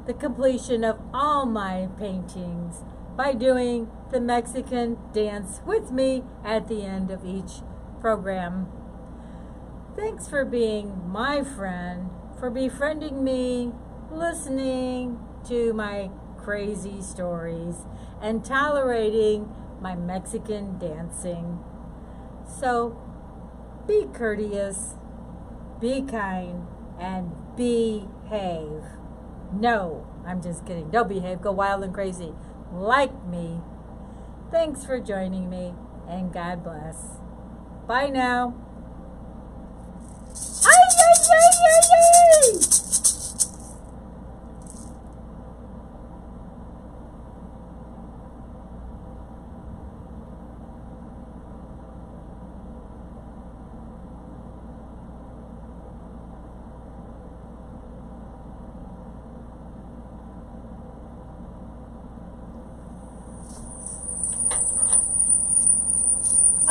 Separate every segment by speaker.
Speaker 1: the completion of all my paintings by doing the Mexican dance with me at the end of each program. Thanks for being my friend, for befriending me, listening to my crazy stories, and tolerating my Mexican dancing. So be courteous, be kind, and behave. No, I'm just kidding. Don't behave. Go wild and crazy like me. Thanks for joining me, and God bless. Bye now.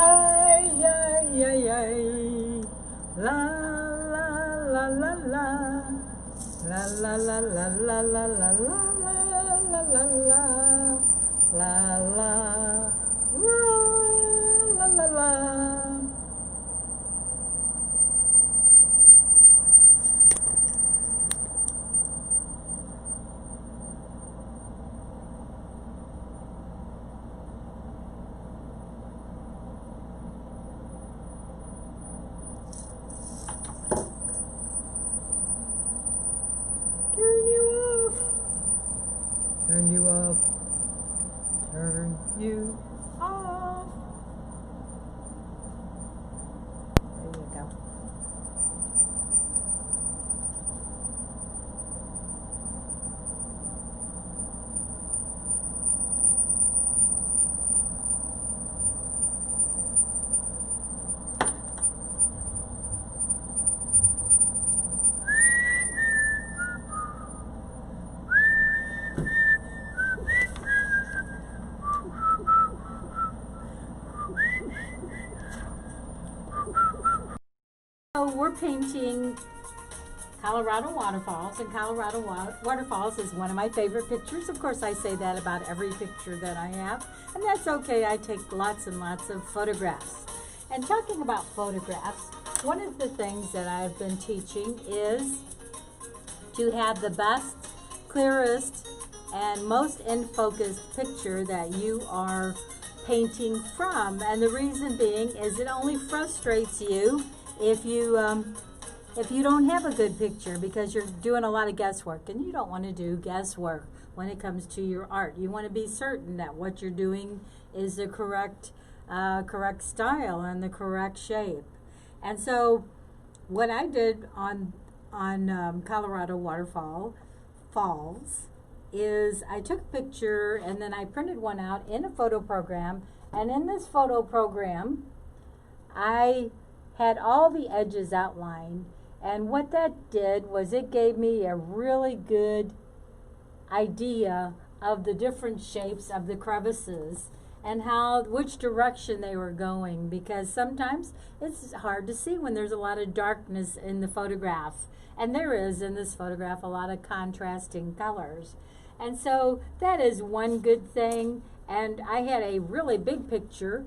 Speaker 1: Ay, ay, ay, ay, ay! Ay, ay, ay, ay, la, la, la, la, la, la, la, la, la, la, la, la, la, la, la, la, la, la. Turn you off. Turn you off. There you go. So we're painting Colorado waterfalls, and Colorado waterfalls is one of my favorite pictures. Of course, I say that about every picture that I have, and that's okay. I take lots and lots of photographs. And talking about photographs, one of the things that I've been teaching is to have the best, clearest, and most in focus picture that you are painting from. And the reason being is it only frustrates you if you don't have a good picture, because you're doing a lot of guesswork, and you don't want to do guesswork when it comes to your art. You want to be certain that what you're doing is the correct style and the correct shape. And so what I did on Colorado Falls is I took a picture and then I printed one out in a photo program, and in this photo program I had all the edges outlined, and what that did was it gave me a really good idea of the different shapes of the crevices and which direction they were going, because sometimes it's hard to see when there's a lot of darkness in the photograph, and there is in this photograph a lot of contrasting colors. And so that is one good thing. And I had a really big picture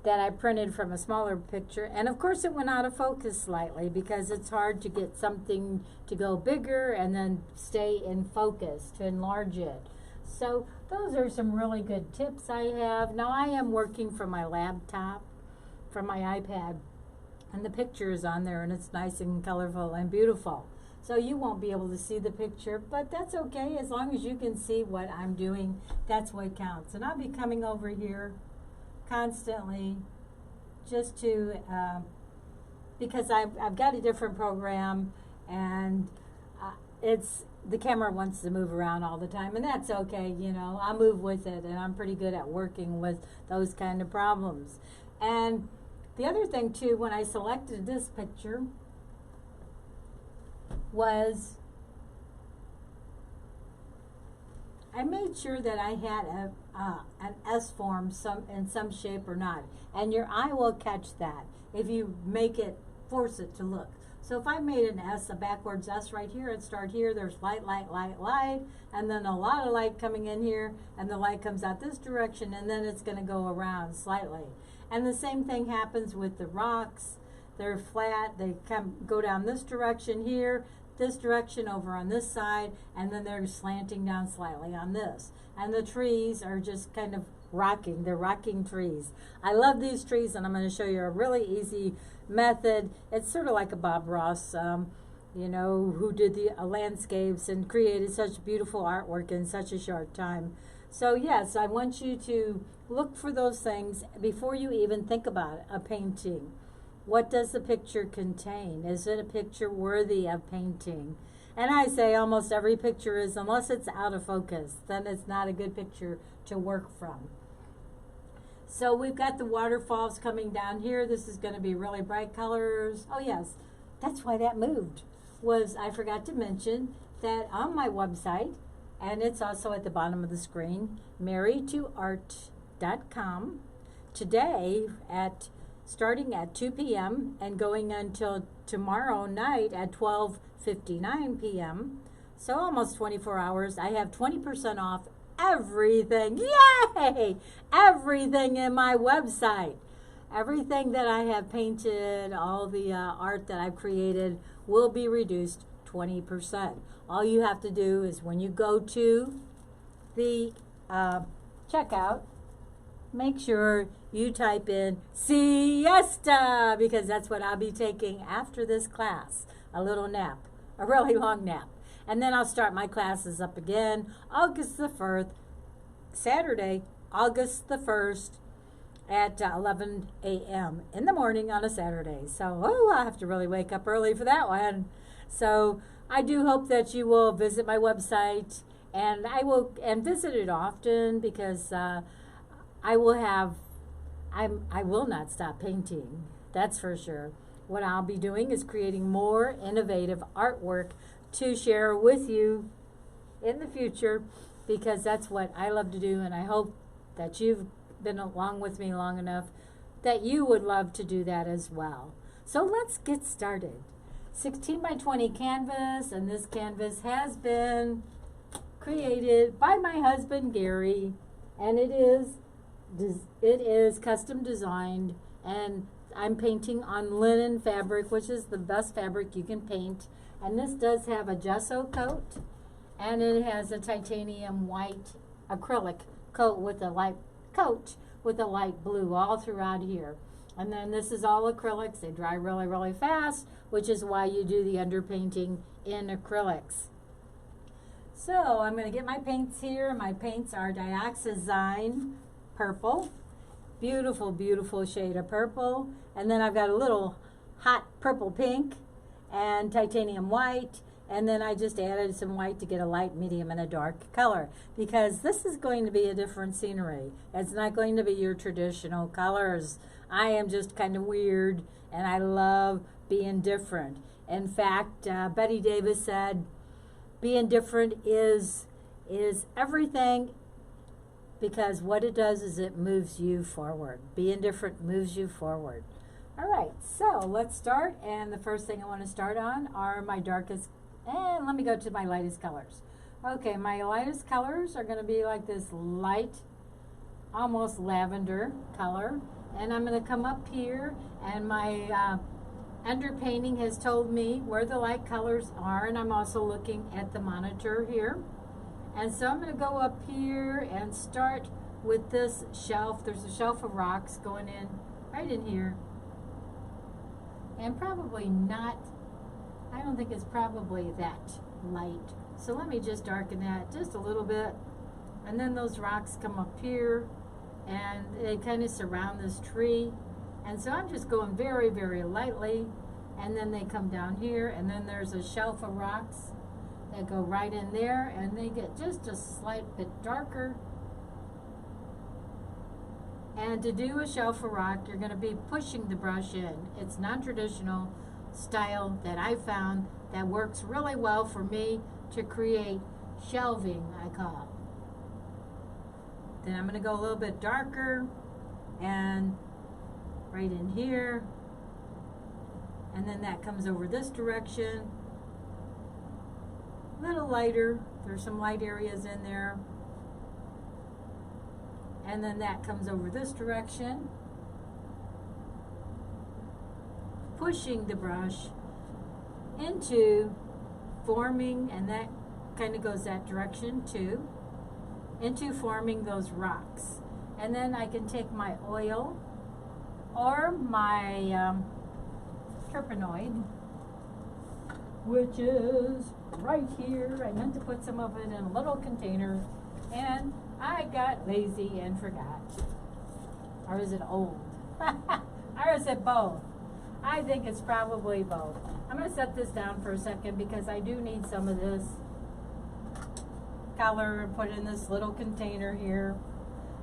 Speaker 1: that I printed from a smaller picture, and of course it went out of focus slightly because it's hard to get something to go bigger and then stay in focus, to enlarge it. So those are some really good tips I have. Now I am working from my laptop, from my iPad, and the picture is on there and it's nice and colorful and beautiful. So you won't be able to see the picture, but that's okay. As long as you can see what I'm doing, that's what counts. And I'll be coming over here constantly, just to because I've got a different program, and the camera wants to move around all the time, and that's okay. I move with it, and I'm pretty good at working with those kind of problems. And the other thing too, when I selected this picture, was I made sure that I had an S form in some shape or not, and your eye will catch that if you force it to look. So if I made an S, a backwards S right here, and start here, there's light, light, light, light, and then a lot of light coming in here, and the light comes out this direction, and then it's going to go around slightly. And the same thing happens with the rocks. They're flat, they go down this direction here, this direction over on this side, and then they're slanting down slightly on this. And the trees are just kind of rocking. They're rocking trees. I love these trees, and I'm going to show you a really easy method. It's sort of like a Bob Ross, you know, who did the landscapes and created such beautiful artwork in such a short time. So yes, I want you to look for those things before you even think about a painting. What does the picture contain? Is it a picture worthy of painting? And I say almost every picture is, unless it's out of focus, then it's not a good picture to work from. So we've got the waterfalls coming down here. This is going to be really bright colors. Oh yes, that's why that moved. I forgot to mention that on my website, and it's also at the bottom of the screen, marriedtoart.com. Today, starting at 2 p.m. and going until tomorrow night at 12:59 p.m., so almost 24 hours, I have 20% off everything. Yay! Everything in my website. Everything that I have painted, all the art that I've created will be reduced 20%. All you have to do is when you go to the checkout, make sure you type in siesta, because that's what I'll be taking after this class. A little nap, a really long nap. And then I'll start my classes up again August the 1st, Saturday, August the 1st at 11 a.m. in the morning on a Saturday. So, I'll have to really wake up early for that one. So I do hope that you will visit my website, and I will visit it often, because I will not stop painting. That's for sure. What I'll be doing is creating more innovative artwork to share with you in the future, because that's what I love to do, and I hope that you've been along with me long enough that you would love to do that as well. So let's get started. 16 by 20 canvas, and this canvas has been created by my husband Gary, and it is custom designed, and I'm painting on linen fabric, which is the best fabric you can paint. And this does have a gesso coat, and it has a titanium white acrylic coat with a light blue all throughout here. And then this is all acrylics. They dry really, really fast, which is why you do the underpainting in acrylics. So I'm going to get my paints here. My paints are dioxazine purple. Beautiful, beautiful shade of purple. And then I've got a little hot purple pink and titanium white. And then I just added some white to get a light, medium, and a dark color, because this is going to be a different scenery. It's not going to be your traditional colors. I am just kind of weird, and I love being different. In fact, Betty Davis said, being different is everything, because what it does is it moves you forward. Being different moves you forward. All right, so let's start, and the first thing I want to start on are my darkest, and let me go to my lightest colors. Okay, my lightest colors are going to be like this light, almost lavender color, and I'm going to come up here, and my underpainting has told me where the light colors are, and I'm also looking at the monitor here. And so I'm going to go up here and start with this shelf. There's a shelf of rocks going in right in here. And probably not, I don't think it's probably that light. So let me just darken that just a little bit. And then those rocks come up here, and they kind of surround this tree. And so I'm just going very, very lightly. And then they come down here, and then there's a shelf of rocks that go right in there, and they get just a slight bit darker. And to do a shelf of rock, you're going to be pushing the brush in. It's non-traditional style that I found that works really well for me to create shelving, I call. Then I'm going to go a little bit darker, and right in here. and then that comes over this direction. A little lighter, there's some light areas in there. And then that comes over this direction. Pushing the brush into forming, and that kind of goes that direction too, into forming those rocks. And then I can take my oil or my turpenoid, which is right here. I meant to put some of it in a little container, and I got lazy and forgot. Or is it old? Or is it both? I think it's probably both. I'm going to set this down for a second because I do need some of this color and put it in this little container here.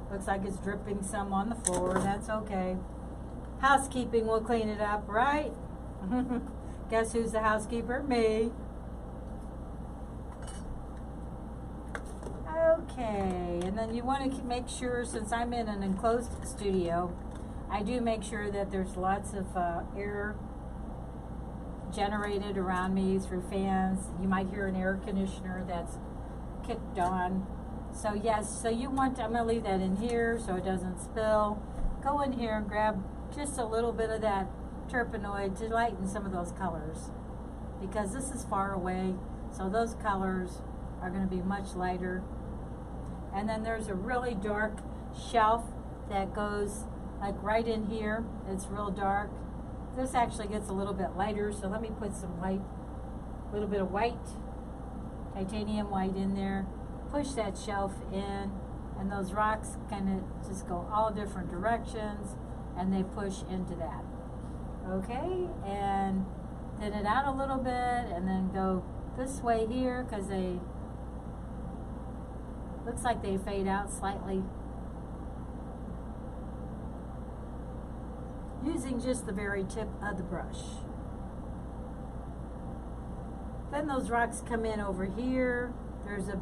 Speaker 1: Looks like it's dripping some on the floor. That's okay. Housekeeping will clean it up, right? Guess who's the housekeeper? Me. Okay, and then you want to make sure, since I'm in an enclosed studio, I do make sure that there's lots of air generated around me through fans. You might hear an air conditioner that's kicked on. So yes, so you want to, I'm going to leave that in here so it doesn't spill. Go in here and grab just a little bit of that turpenoid to lighten some of those colors, because this is far away, so those colors are going to be much lighter. And then there's a really dark shelf that goes like right in here. It's real dark. This actually gets a little bit lighter, so let me put some white, a little bit of white, titanium white in there. Push that shelf in, and those rocks kind of just go all different directions, and they push into that. Okay, and thin it out a little bit, and then go this way here, because they, looks like they fade out slightly. Using just the very tip of the brush. Then those rocks come in over here. There's a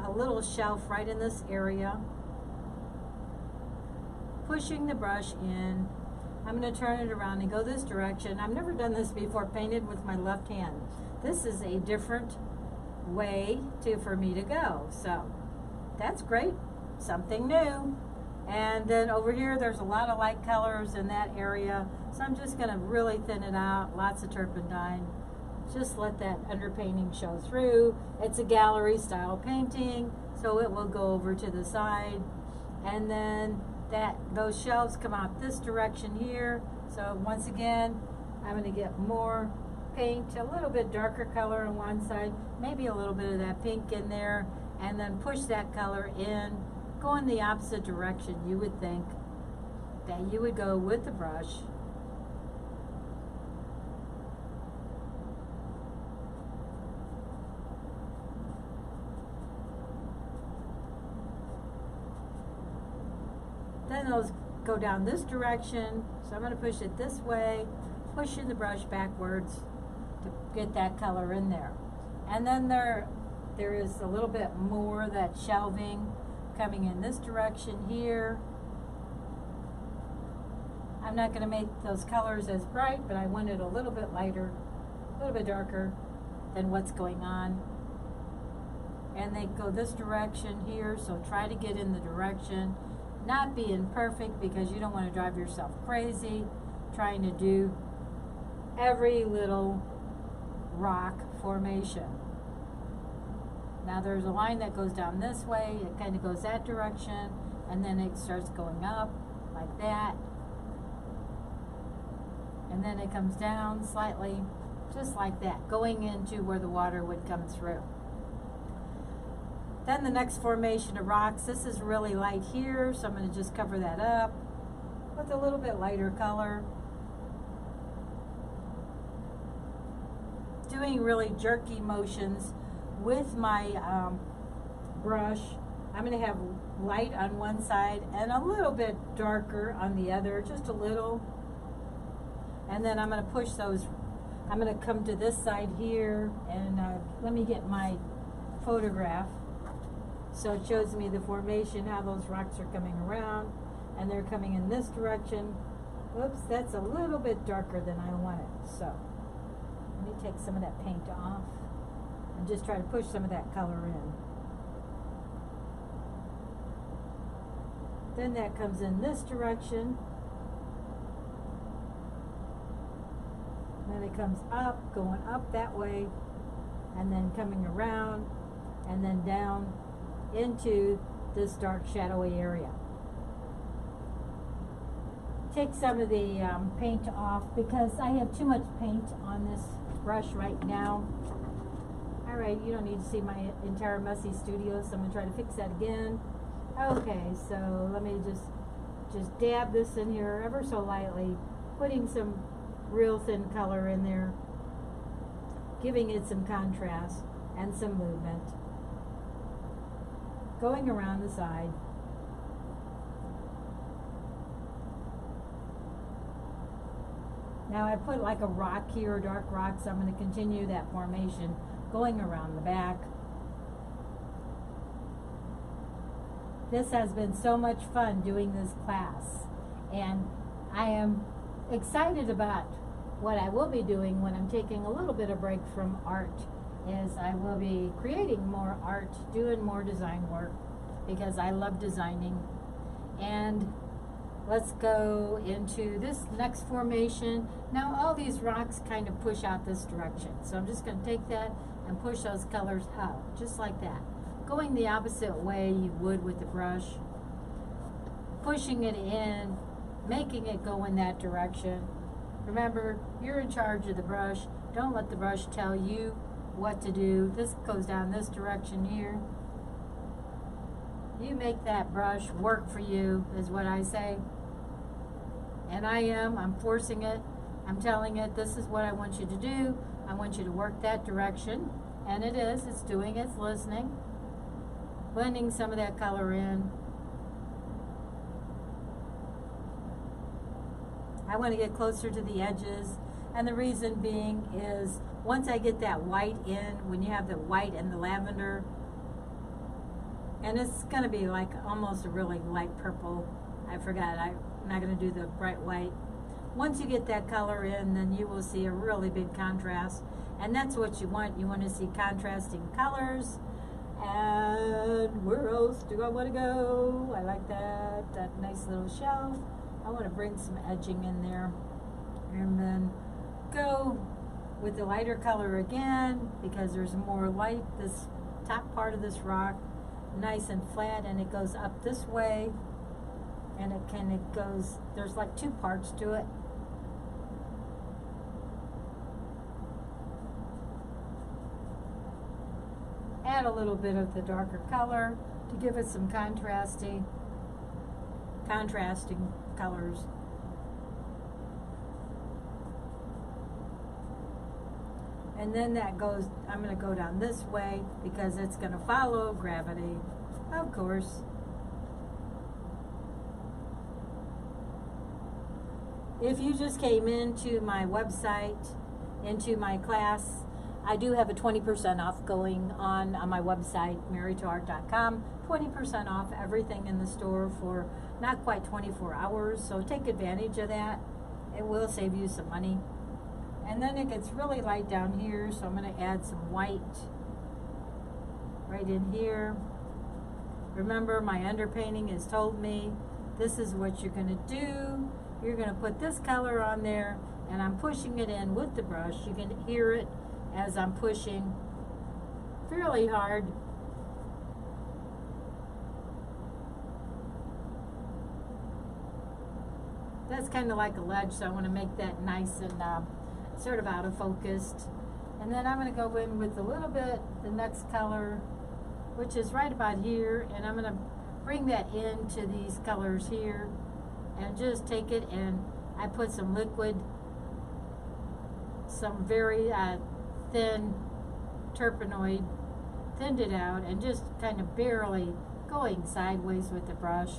Speaker 1: little shelf right in this area. Pushing the brush in. I'm going to turn it around and go this direction. I've never done this before, painted with my left hand. This is a different way for me to go. So that's great. Something new. And then over here, there's a lot of light colors in that area. So I'm just going to really thin it out. Lots of turpentine. Just let that underpainting show through. It's a gallery style painting, so it will go over to the side. And then those shelves come out this direction here. So once again, I'm going to get more paint, a little bit darker color on one side, maybe a little bit of that pink in there, and then push that color in. Go in the opposite direction you would think that you would go with the brush. Then those go down this direction, so I'm going to push it this way, pushing the brush backwards to get that color in there. And then there is a little bit more of that shelving coming in this direction here. I'm not going to make those colors as bright, but I want it a little bit lighter, a little bit darker than what's going on. And they go this direction here, so try to get in the direction. Not being perfect, because you don't want to drive yourself crazy trying to do every little rock formation. Now there's a line that goes down this way, it kind of goes that direction, and then it starts going up like that. And then it comes down slightly, just like that, going into where the water would come through. Then the next formation of rocks, this is really light here, so I'm going to just cover that up with a little bit lighter color. Doing really jerky motions with my brush. I'm going to have light on one side and a little bit darker on the other, just a little. And then I'm going to push those, I'm going to come to this side here, and let me get my photograph. So it shows me the formation, how those rocks are coming around, and they're coming in this direction. Whoops, that's a little bit darker than I want it. So let me take some of that paint off and just try to push some of that color in. Then that comes in this direction. Then it comes up, going up that way, and then coming around, and then down into this dark shadowy area. Take some of the paint off because I have too much paint on this brush right now. All right, you don't need to see my entire messy studio, so I'm gonna try to fix that again. Okay, so let me just dab this in here ever so lightly, putting some real thin color in there, giving it some contrast and some movement, going around the side. Now I put like a rock here, a dark rock, so I'm going to continue that formation going around the back. This has been so much fun doing this class, and I am excited about what I will be doing when I'm taking a little bit of break from art. Is I will be creating more art, doing more design work, because I love designing. And let's go into this next formation. Now all these rocks kind of push out this direction, so I'm just going to take that and push those colors out, just like that. Going the opposite way you would with the brush. Pushing it in, making it go in that direction. Remember, you're in charge of the brush. Don't let the brush tell you what to do. This goes down this direction here. You make that brush work for you, is what I say. And I'm forcing it. I'm telling it, this is what I want you to do. I want you to work that direction. And it is, it's doing, it's listening. Blending some of that color in. I want to get closer to the edges, and the reason being is once I get that white in, when you have the white and the lavender, and it's going to be like almost a really light purple. I forgot, I'm not going to do the bright white. Once you get that color in, then you will see a really big contrast, and that's what you want. You want to see contrasting colors. And where else do I want to go? I like that nice little shelf. I want to bring some edging in there, and then go with the lighter color again, because there's more light. This top part of this rock, nice and flat, and it goes up this way, and it goes, there's like two parts to it. Add a little bit of the darker color to give it some contrasting colors. And then that goes, I'm going to go down this way because it's going to follow gravity, of course. If you just came into my website, into my class, I do have a 20% off going on my website, marytoart.com. 20% off everything in the store for not quite 24 hours, so take advantage of that. It will save you some money. And then it gets really light down here, so I'm going to add some white right in here. Remember, my underpainting has told me this is what you're going to do. You're going to put this color on there, and I'm pushing it in with the brush. You can hear it as I'm pushing fairly hard. That's kind of like a ledge, so I want to make that nice and sort of out of focused. And then I'm going to go in with a little bit the next color, which is right about here, and I'm going to bring that into these colors here and just take it, and I put some liquid, some very thin turpenoid, thinned it out, and just kind of barely going sideways with the brush.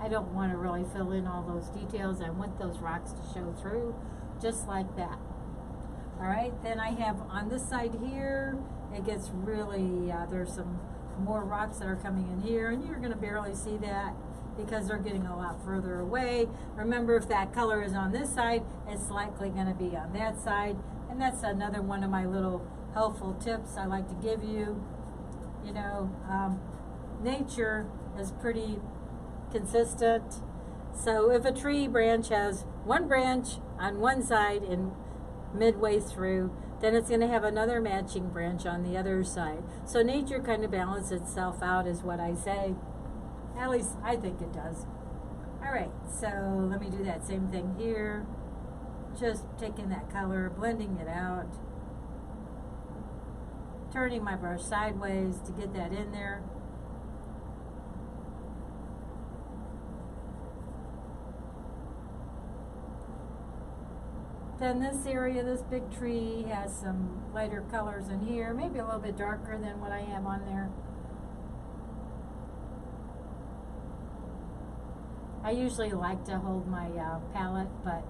Speaker 1: I don't want to really fill in all those details. I want those rocks to show through, just like that. All right, then I have on this side here, it gets really, there's some more rocks that are coming in here, and you're going to barely see that. because they're getting a lot further away. Remember, if that color is on this side, it's likely going to be on that side. And that's another one of my little helpful tips I like to give you. You know, nature is pretty consistent. So if a tree branch has one branch on one side and midway through, then it's going to have another matching branch on the other side. So nature kind of balances itself out is what I say. At least I think it does. All right, so let me do that same thing here. Just taking that color, blending it out, turning my brush sideways to get that in there. Then this area, this big tree, has some lighter colors in here, maybe a little bit darker than what I have on there. I usually like to hold my palette, but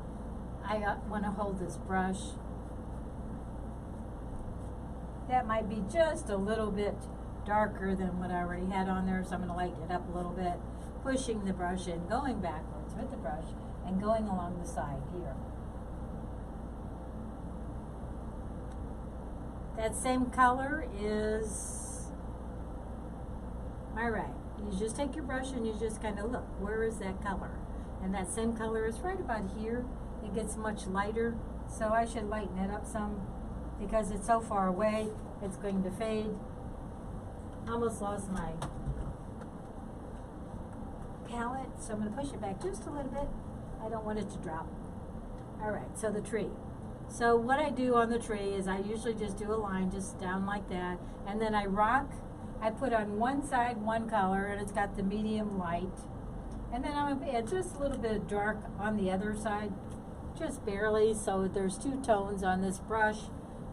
Speaker 1: I want to hold this brush. That might be just a little bit darker than what I already had on there, so I'm going to lighten it up a little bit, pushing the brush in, going backwards with the brush, and going along the side here. That same color is my right. You just take your brush and you just kind of look, where is that color? And that same color is right about here. It gets much lighter, so I should lighten it up some because it's so far away, it's going to fade. Almost lost my palette, so I'm going to push it back just a little bit. I don't want it to drop. All right, so the tree. So what I do on the tree is I usually just do a line just down like that, and then I rock. I put on one side one color, and it's got the medium light, and then I'm going to add just a little bit of dark on the other side, just barely, so there's two tones on this brush.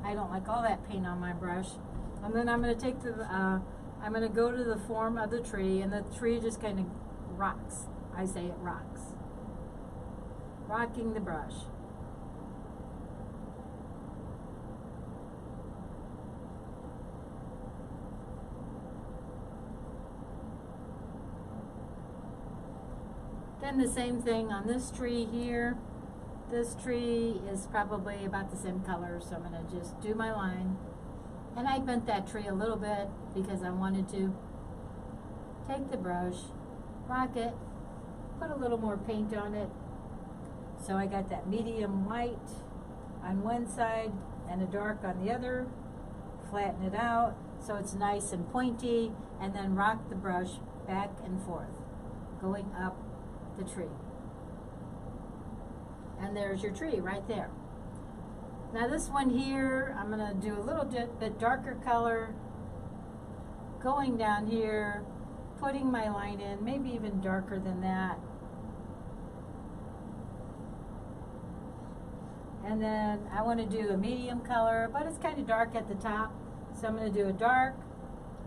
Speaker 1: I don't like all that paint on my brush. And then I'm going to take the, I'm going to go to the form of the tree, and the tree just kind of rocks. I say it rocks. Rocking the brush. Then the same thing on this tree here. This tree is probably about the same color, so I'm going to just do my line. And I bent that tree a little bit because I wanted to. Take the brush, rock it, put a little more paint on it. So I got that medium light on one side and a dark on the other. Flatten it out so it's nice and pointy, and then rock the brush back and forth, going up the tree. And there's your tree right there. Now this one here, I'm going to do a little bit darker color, going down here, putting my line in, maybe even darker than that. And then I want to do a medium color, but it's kind of dark at the top. So I'm going to do a dark,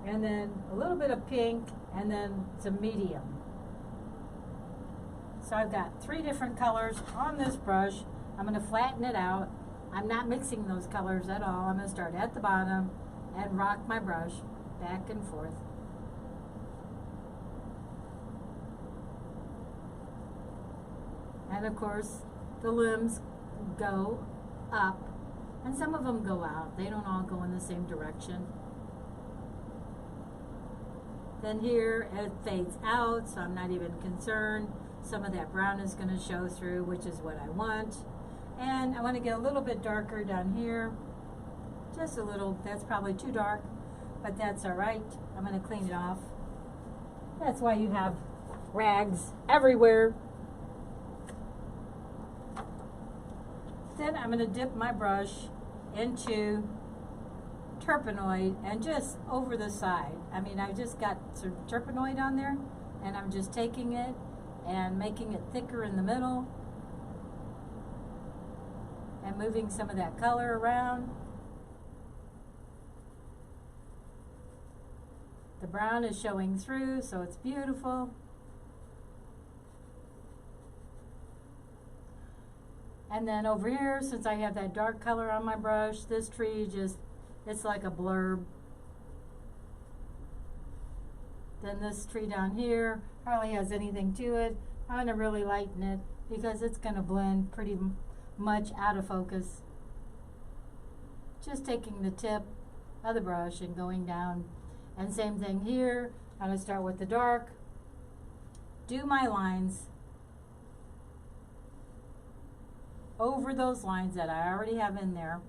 Speaker 1: and then a little bit of pink, and then some medium. So I've got 3 different colors on this brush. I'm going to flatten it out. I'm not mixing those colors at all. I'm going to start at the bottom and rock my brush back and forth. And of course, the limbs go up, and some of them go out. They don't all go in the same direction. Then here it fades out, so I'm not even concerned. Some of that brown is going to show through, which is what I want. And I want to get a little bit darker down here. Just a little. That's probably too dark, but that's all right. I'm going to clean it off. That's why you have rags everywhere. Then I'm going to dip my brush into turpenoid and just over the side. I mean, I just got some turpenoid on there, and I'm just taking it and making it thicker in the middle and moving some of that color around. The brown is showing through, so it's beautiful. And then over here, since I have that dark color on my brush, this tree just, it's like a blurb. Then this tree down here hardly has anything to it. I'm going to really lighten it because it's going to blend pretty much out of focus. Just taking the tip of the brush and going down. And same thing here. I'm going to start with the dark. Do my lines over those lines that I already have in there.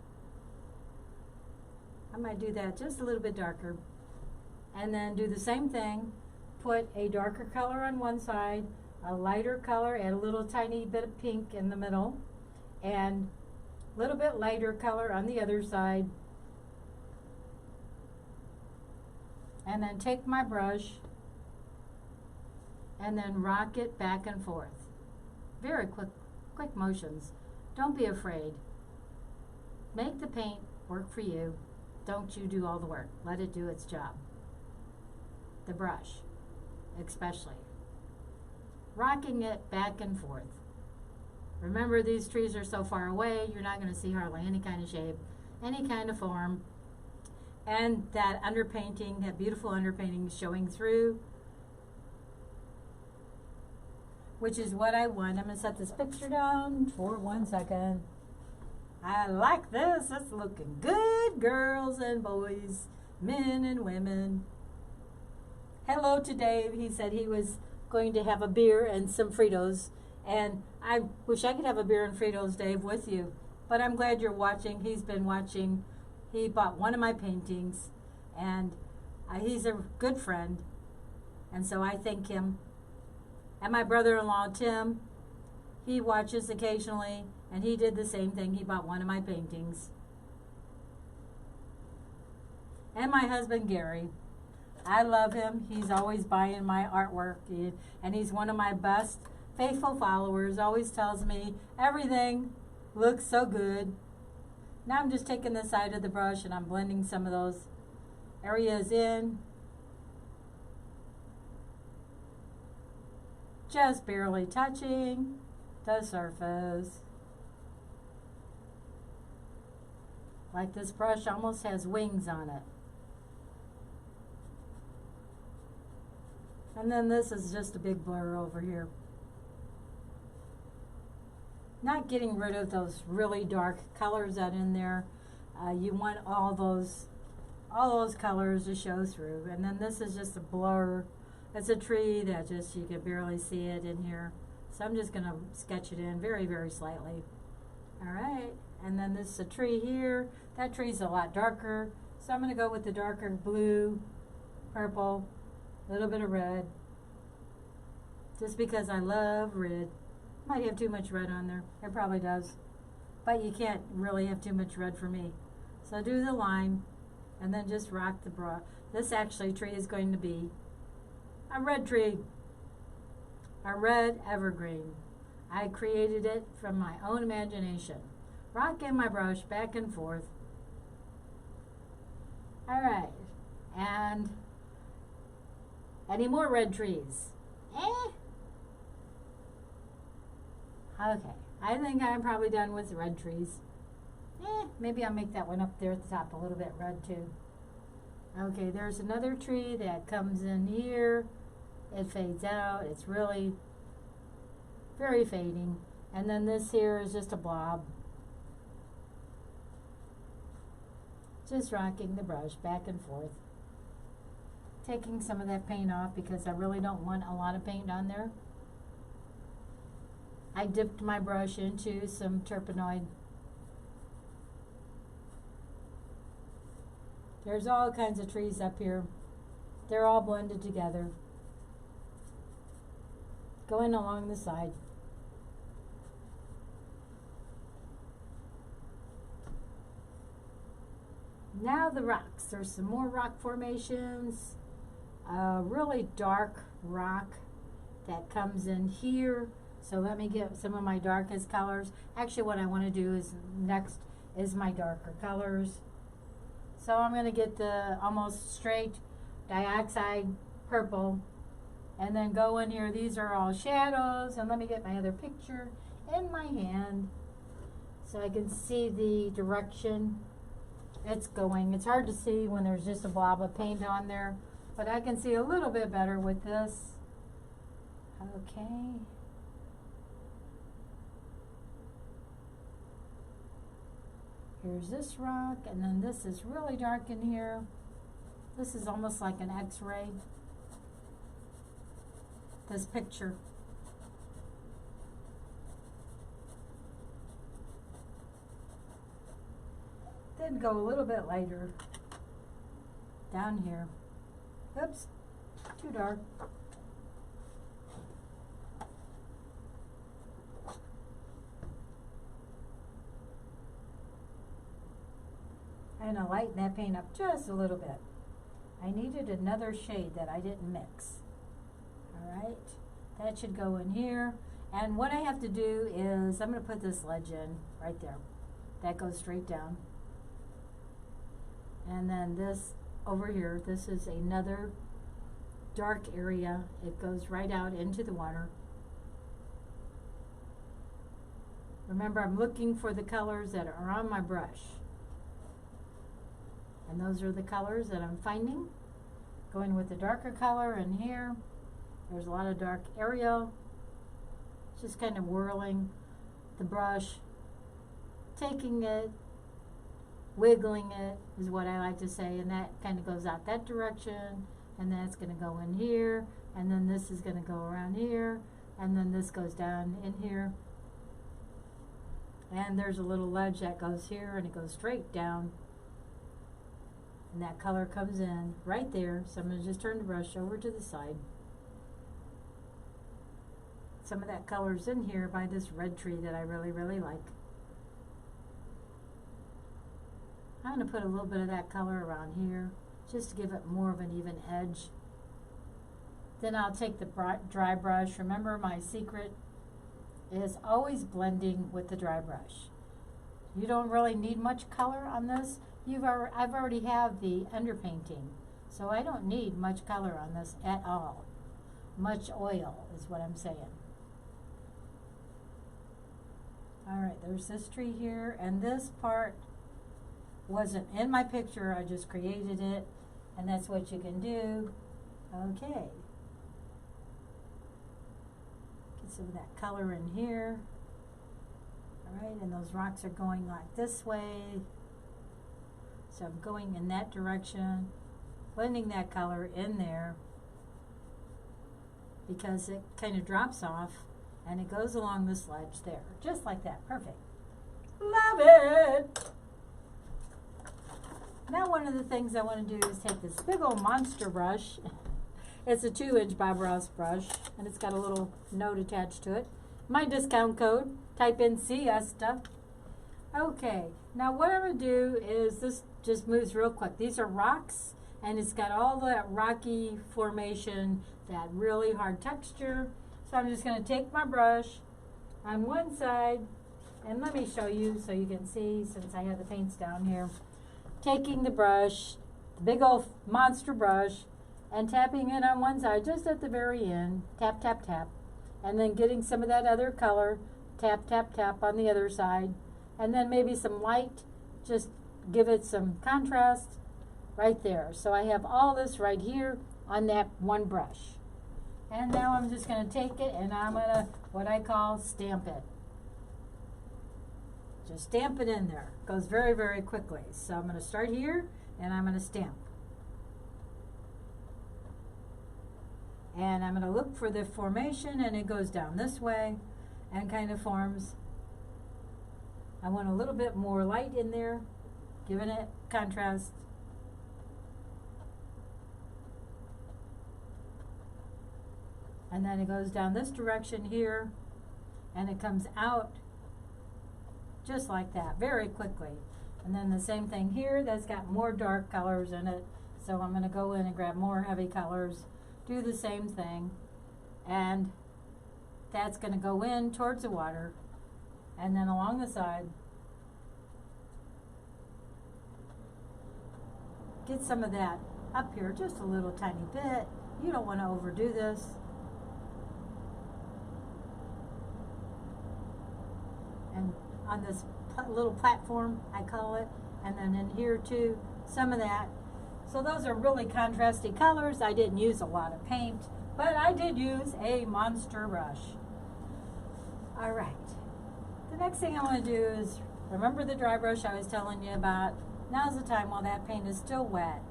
Speaker 1: I might do that just a little bit darker. And then do the same thing. Put a darker color on one side, a lighter color, add a little tiny bit of pink in the middle, and a little bit lighter color on the other side. And then take my brush and then rock it back and forth. Very quick motions. Don't be afraid. Make the paint work for you. Don't you do all the work. Let it do its job. The brush, especially. Rocking it back and forth. Remember, these trees are so far away, you're not going to see hardly any kind of shape, any kind of form. And that underpainting, that beautiful underpainting is showing through, which is what I want. I'm going to set this picture down for 1 second. I like this. It's looking good, girls and boys, men and women. Hello to Dave. He said he was going to have a beer and some Fritos. And I wish I could have a beer and Fritos, Dave, with you. But I'm glad you're watching. He's been watching. He bought one of my paintings. And he's a good friend. And so I thank him. And my brother-in-law, Tim, he watches occasionally. And he did the same thing. He bought one of my paintings. And my husband, Gary. I love him. He's always buying my artwork. And he's one of my best faithful followers. Always tells me everything looks so good. Now I'm just taking the side of the brush and I'm blending some of those areas in. Just barely touching the surface. Like this brush almost has wings on it. And then this is just a big blur over here. Not getting rid of those really dark colors that in there. You want all those colors to show through. And then this is just a blur. It's a tree that just, you can barely see it in here. So I'm just going to sketch it in very, very slightly. All right. And then this is a tree here. That tree's a lot darker. So I'm going to go with the darker blue, purple, a little bit of red. Just because I love red. Might have too much red on there. It probably does. But you can't really have too much red for me. So do the line and then just rock the brush. This actually tree is going to be a red tree. A red evergreen. I created it from my own imagination. Rocking my brush back and forth. All right. And any more red trees? Okay. I think I'm probably done with red trees. Maybe I'll make that one up there at the top a little bit red too. Okay, there's another tree that comes in here. It fades out. It's really very fading. And then this here is just a blob. Just rocking the brush back and forth. Taking some of that paint off because I really don't want a lot of paint on there. I dipped my brush into some turpenoid. There's all kinds of trees up here. They're all blended together. Going along the side. Now the rocks. There's some more rock formations. A really dark rock that comes in here. So let me get some of my darkest colors. Actually, what I want to do is next is my darker colors. So I'm going to get the almost straight dioxide purple and then go in here. These are all shadows. And let me get my other picture in my hand so I can see the direction it's going. It's hard to see when there's just a blob of paint on there. but I can see a little bit better with this. Okay. Here's this rock, and then this is really dark in here. This is almost like an X-ray, this picture. Then go a little bit lighter down here. Oops, too dark. I'm going to lighten that paint up just a little bit. I needed another shade that I didn't mix. Alright, that should go in here. And what I have to do is, I'm going to put this ledge in right there. That goes straight down. And then this over here, this is another dark area. It goes right out into the water. Remember, I'm looking for the colors that are on my brush. And those are the colors that I'm finding. Going with the darker color in here. There's a lot of dark area. Just kind of whirling the brush. Taking it, wiggling it is what I like to say. And that kind of goes out that direction. And that's going to go in here. And then this is going to go around here. And then this goes down in here. And there's a little ledge that goes here and it goes straight down. And that color comes in right there. So I'm going to just turn the brush over to the side. Some of that color's in here by this red tree that I really, really like. I'm going to put a little bit of that color around here just to give it more of an even edge. Then I'll take the dry brush. Remember, my secret is always blending with the dry brush. You don't really need much color on this. I've already have the underpainting, so I don't need much color on this at all. Much oil is what I'm saying. Alright, there's this tree here, and this part wasn't in my picture, I just created it, and that's what you can do. Okay. Get some of that color in here. Alright, and those rocks are going like this way. So I'm going in that direction, blending that color in there because it kind of drops off and it goes along this ledge there, just like that. Perfect. Love it! Now one of the things I want to do is take this big old monster brush. It's a 2-inch Bob Ross brush and it's got a little note attached to it. My discount code, type in Siesta. Okay, now what I'm going to do is this just moves real quick. These are rocks, and it's got all that rocky formation, that really hard texture. So I'm just going to take my brush on one side, and let me show you so you can see since I have the paints down here. Taking the brush, the big old monster brush, and tapping it on one side just at the very end. Tap, tap, tap. And then getting some of that other color. Tap, tap, tap on the other side. And then maybe some light, just give it some contrast right there. So I have all this right here on that one brush. And now I'm just going to take it and I'm going to, what I call, stamp it. Just stamp it in there. It goes very, very quickly. So I'm going to start here and I'm going to stamp. And I'm going to look for the formation and it goes down this way and kind of forms. I want a little bit more light in there, giving it contrast. And then it goes down this direction here, and it comes out just like that, very quickly. And then the same thing here, that's got more dark colors in it. So I'm going to go in and grab more heavy colors, do the same thing, and that's going to go in towards the water. And then along the side, get some of that up here, just a little tiny bit. You don't want to overdo this. And on this little platform, I call it, and then in here too, some of that, So those are really contrasty colors. I didn't use a lot of paint, but I did use a monster brush. All right. The next thing I want to do is, remember the dry brush I was telling you about? Now's the time while that paint is still wet,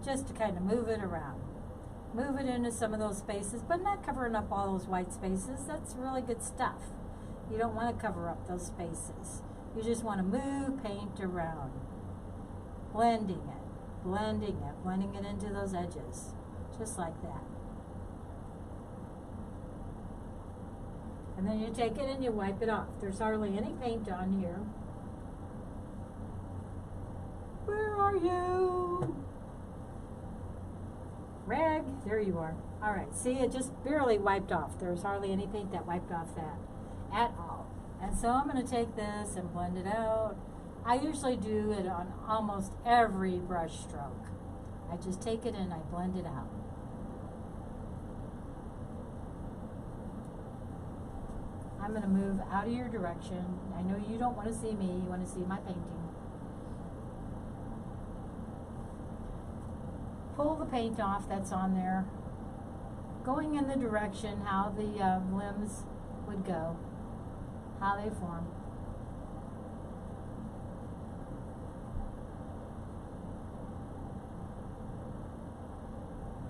Speaker 1: just to kind of move it around. Move it into some of those spaces, but not covering up all those white spaces. That's really good stuff. You don't want to cover up those spaces. You just want to move paint around. Blending it into those edges, just like that. And then you take it and you wipe it off. There's hardly any paint on here. Where are you? Rag, there you are. All right, see, it just barely wiped off. There's hardly any paint that wiped off that at all. And so I'm going to take this and blend it out. I usually do it on almost every brush stroke. I just take it and I blend it out. I'm going to move out of your direction. I know you don't want to see me, you want to see my painting. Pull the paint off that's on there, going in the direction how the limbs would go, how they form.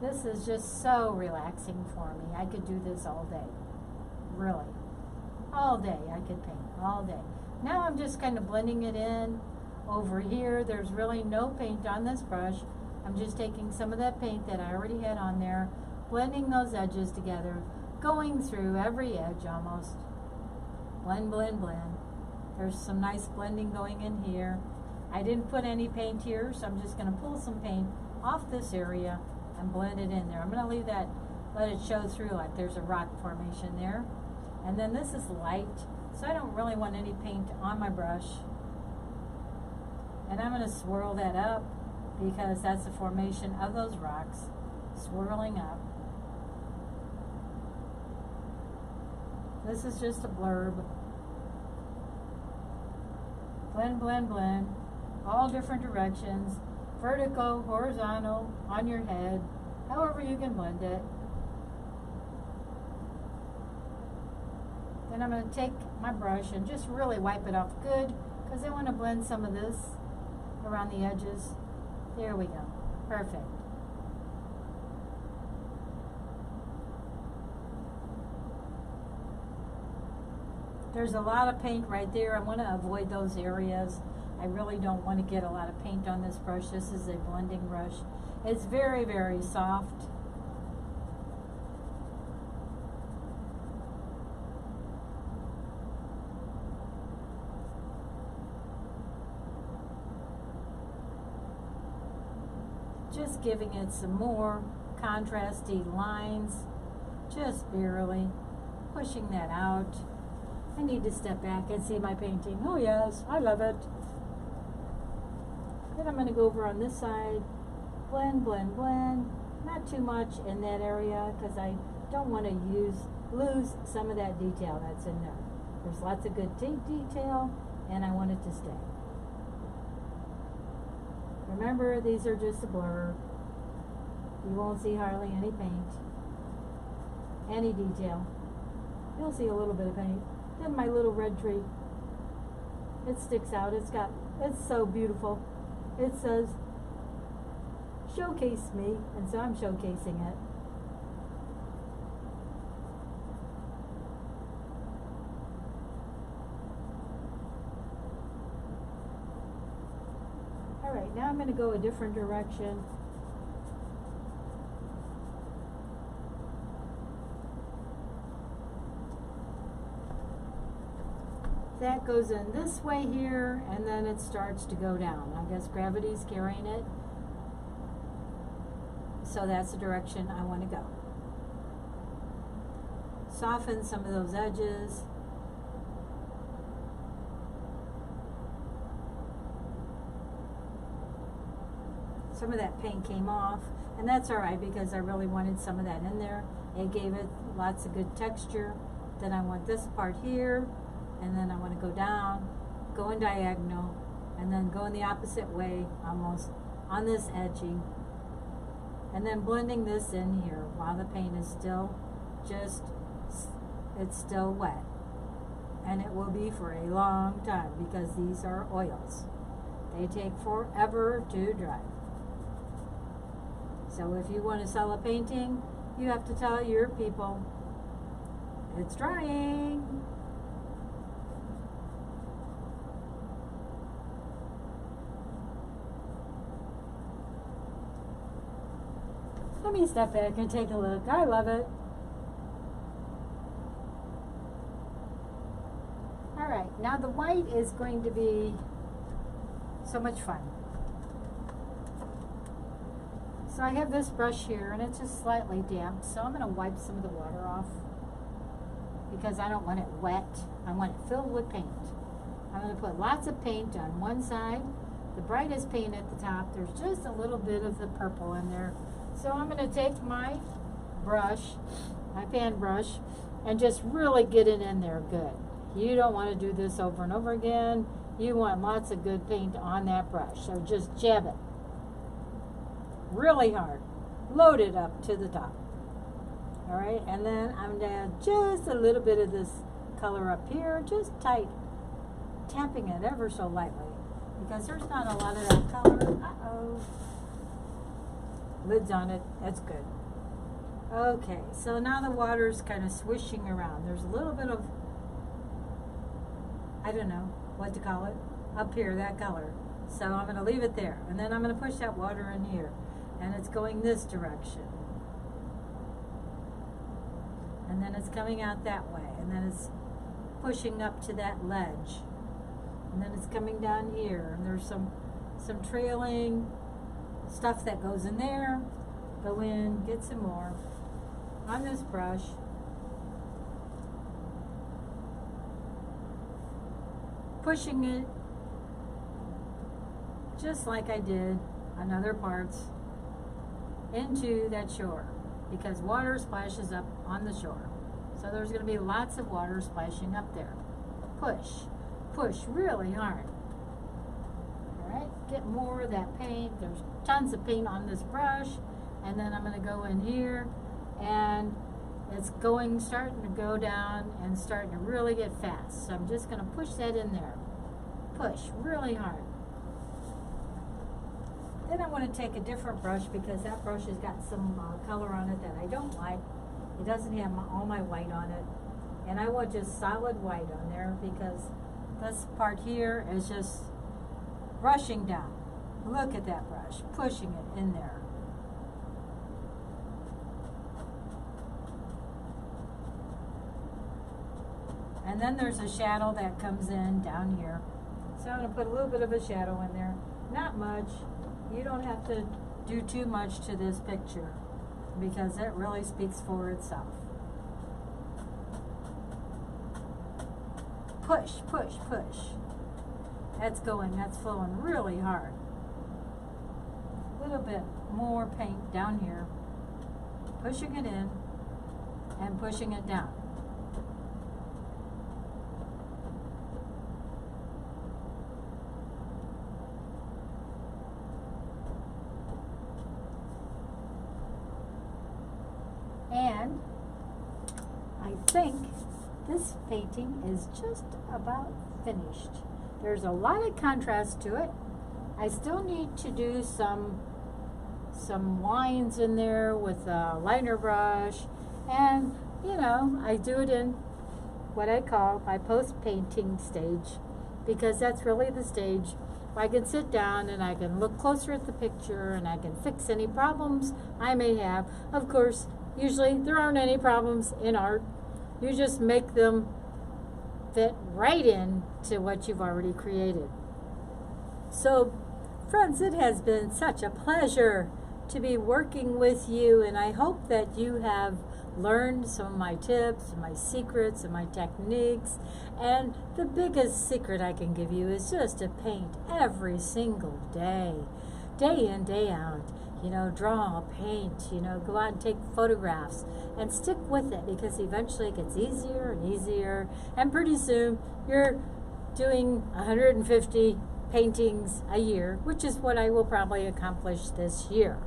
Speaker 1: This is just so relaxing for me. I could do this all day, really. All day I could paint, all day. Now I'm just kind of blending it in. Over here, there's really no paint on this brush. I'm just taking some of that paint that I already had on there, blending those edges together, going through every edge almost. Blend, blend, blend. There's some nice blending going in here. I didn't put any paint here, so I'm just going to pull some paint off this area and blend it in there. I'm going to leave that, let it show through, like there's a rock formation there. And then this is light, so I don't really want any paint on my brush. And I'm going to swirl that up because that's the formation of those rocks, swirling up. This is just a blurb. Blend, blend, blend, all different directions, vertical, horizontal, on your head, however you can blend it. Then I'm going to take my brush and just really wipe it off good, because I want to blend some of this around the edges. There we go. Perfect. There's a lot of paint right there. I want to avoid those areas. I really don't want to get a lot of paint on this brush. This is a blending brush. It's very, very soft. Just giving it some more contrasty lines, just barely pushing that out. I need to step back and see my painting. Oh yes, I love it. Then I'm going to go over on this side, blend, blend, blend. Not too much in that area because I don't want to lose some of that detail that's in there. There's lots of good detail and I want it to stay. Remember, these are just a blur. You won't see hardly any paint, any detail. You'll see a little bit of paint. Then my little red tree, it sticks out. It's so beautiful. It says, showcase me, and so I'm showcasing it. Alright, now I'm going to go a different direction. That goes in this way here, and then it starts to go down. I guess gravity's carrying it. So that's the direction I want to go. Soften some of those edges. Some of that paint came off, and that's alright because I really wanted some of that in there. It gave it lots of good texture. Then I want this part here, and then I want to go down, go in diagonal, and then go in the opposite way, almost on this edging, and then blending this in here while the paint is still it's still wet. And it will be for a long time because these are oils. They take forever to dry. So if you want to sell a painting, you have to tell your people it's drying. Let me step back and take a look. I love it. All right, now the white is going to be so much fun. So I have this brush here, and it's just slightly damp, so I'm going to wipe some of the water off because I don't want it wet. I want it filled with paint. I'm going to put lots of paint on one side, the brightest paint at the top. There's just a little bit of the purple in there. So I'm going to take my brush, my pan brush, and just really get it in there good. You don't want to do this over and over again. You want lots of good paint on that brush. So just jab it really hard. Load it up to the top. All right, and then I'm going to add just a little bit of this color up here, just tight, tapping it ever so lightly because there's not a lot of that color. Uh-oh. Lids on it, that's good. Okay, so now the water's kind of swishing around. There's a little bit of, I don't know what to call it, up here, that color. So I'm going to leave it there. And then I'm going to push that water in here. And it's going this direction. And then it's coming out that way. And then it's pushing up to that ledge. And then it's coming down here. And there's some trailing stuff that goes in there. Go in, get some more on this brush. Pushing it just like I did on other parts into that shore because water splashes up on the shore. So there's going to be lots of water splashing up there. Push really hard. Alright, get more of that paint. There's tons of paint on this brush. And then I'm going to go in here and it's starting to go down and starting to really get fast. So I'm just going to push that in there. Push really hard. Then I want to take a different brush because that brush has got some color on it that I don't like. It doesn't have all my white on it. And I want just solid white on there because this part here is just brushing down. Look at that brush, pushing it in there. And then there's a shadow that comes in down here. So I'm going to put a little bit of a shadow in there. Not much. You don't have to do too much to this picture because it really speaks for itself. Push. That's flowing really hard. A little bit more paint down here. Pushing it in and pushing it down. And I think this painting is just about finished. There's a lot of contrast to it. I still need to do some lines in there with a liner brush. And, you know, I do it in what I call my post-painting stage because that's really the stage where I can sit down and I can look closer at the picture and I can fix any problems I may have. Of course, usually there aren't any problems in art. You just make them fit right in to what you've already created. So, friends, it has been such a pleasure to be working with you, and I hope that you have learned some of my tips, and my secrets, and my techniques. And the biggest secret I can give you is just to paint every single day, day in, day out. You know, draw, paint, you know, go out and take photographs and stick with it because eventually it gets easier and easier. And pretty soon you're doing 150 paintings a year, which is what I will probably accomplish this year.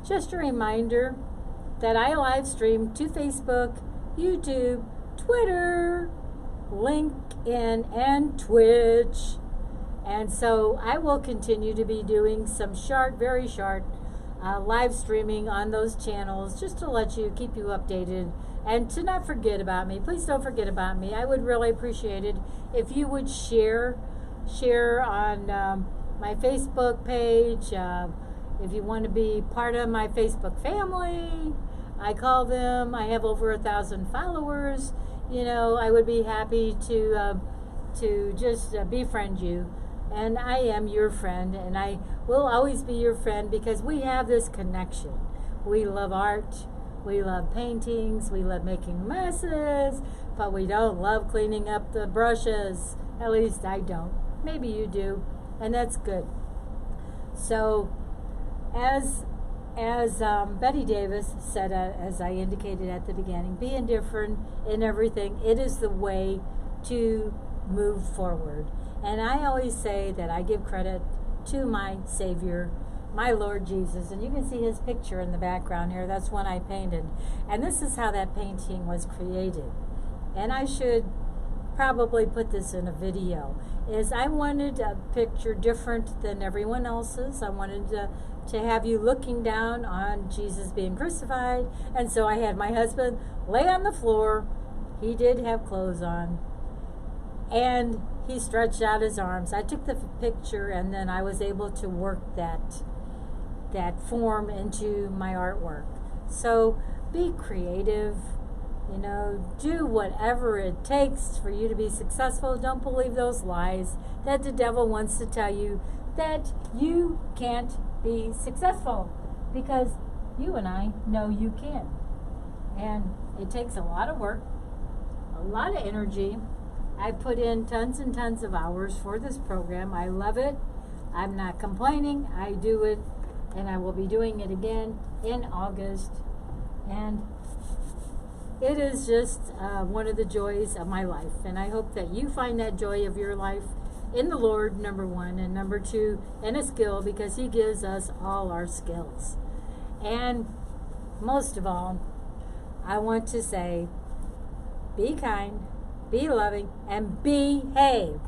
Speaker 1: just a reminder that I live stream to Facebook, YouTube, Twitter, LinkedIn, and Twitch. And so I will continue to be doing some very short live streaming on those channels just to let you, keep you updated, and to not forget about me. Please don't forget about me. I would really appreciate it if you would share on my Facebook page. If you want to be part of my Facebook family, I call them. I have over 1,000 followers. You know, I would be happy to just befriend you. And I am your friend, and I will always be your friend because we have this connection. We love art, we love paintings, we love making messes, but we don't love cleaning up the brushes. At least I don't. Maybe you do, and that's good. So, as Betty Davis said, as I indicated at the beginning, be indifferent in everything. It is the way to move forward. And I always say that I give credit to my Savior, my Lord Jesus. And you can see his picture in the background here. That's one I painted. And this is how that painting was created. And I should probably put this in a video. I wanted a picture different than everyone else's. I wanted to have you looking down on Jesus being crucified. And so I had my husband lay on the floor. He did have clothes on. And he stretched out his arms. I took the picture, and then I was able to work that form into my artwork. So be creative, you know, do whatever it takes for you to be successful. Don't believe those lies that the devil wants to tell you that you can't be successful, because you and I know you can. And it takes a lot of work, a lot of energy. I put in tons and tons of hours for this program. I love it. I'm not complaining. I do it, and I will be doing it again in August. And it is just one of the joys of my life. And I hope that you find that joy of your life in the Lord, number one, and number two, in a skill, because he gives us all our skills. And most of all, I want to say, be kind, be loving, and behave.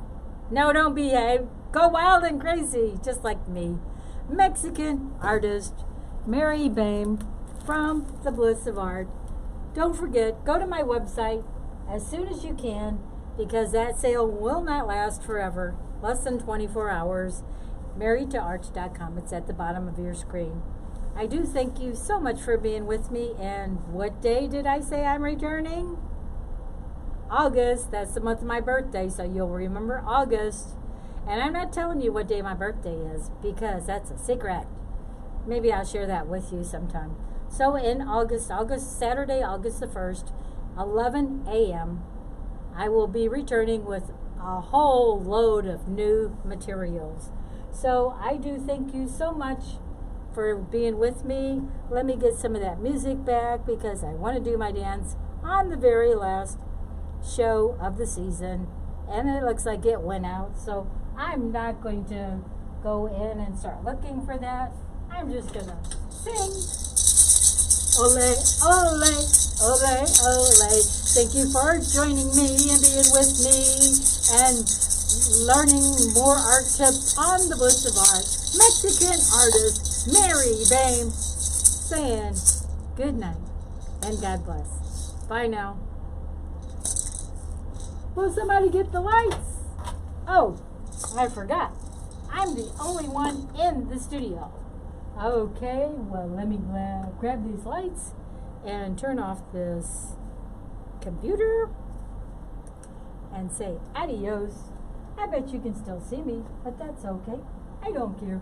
Speaker 1: No, don't behave. Go wild and crazy, just like me. Mexican artist Mary Boehme from the Bliss of Art. Don't forget, go to my website as soon as you can, because that sale will not last forever. Less than 24 hours. marriedtoart.com. It's at the bottom of your screen. I do thank you so much for being with me. And what day did I say I'm returning? August. That's the month of my birthday, so you'll remember August. And I'm not telling you what day my birthday is, because that's a secret. Maybe I'll share that with you sometime. So in Saturday, August the 1st, 11 a.m., I will be returning with a whole load of new materials. So I do thank you so much for being with me. Let me get some of that music back, because I want to do my dance on the very last show of the season, and it looks like it went out, so I'm not going to go in and start looking for that. I'm just gonna sing. Ole, ole, ole, ole. Thank you for joining me and being with me and learning more art tips on the Bliss of Art. Mexican artist Mary Boehme saying good night and God bless. Bye now. Will somebody get the lights? Oh, I forgot. I'm the only one in the studio. Okay, well, let me grab these lights and turn off this computer and say adios. I bet you can still see me, but that's okay. I don't care.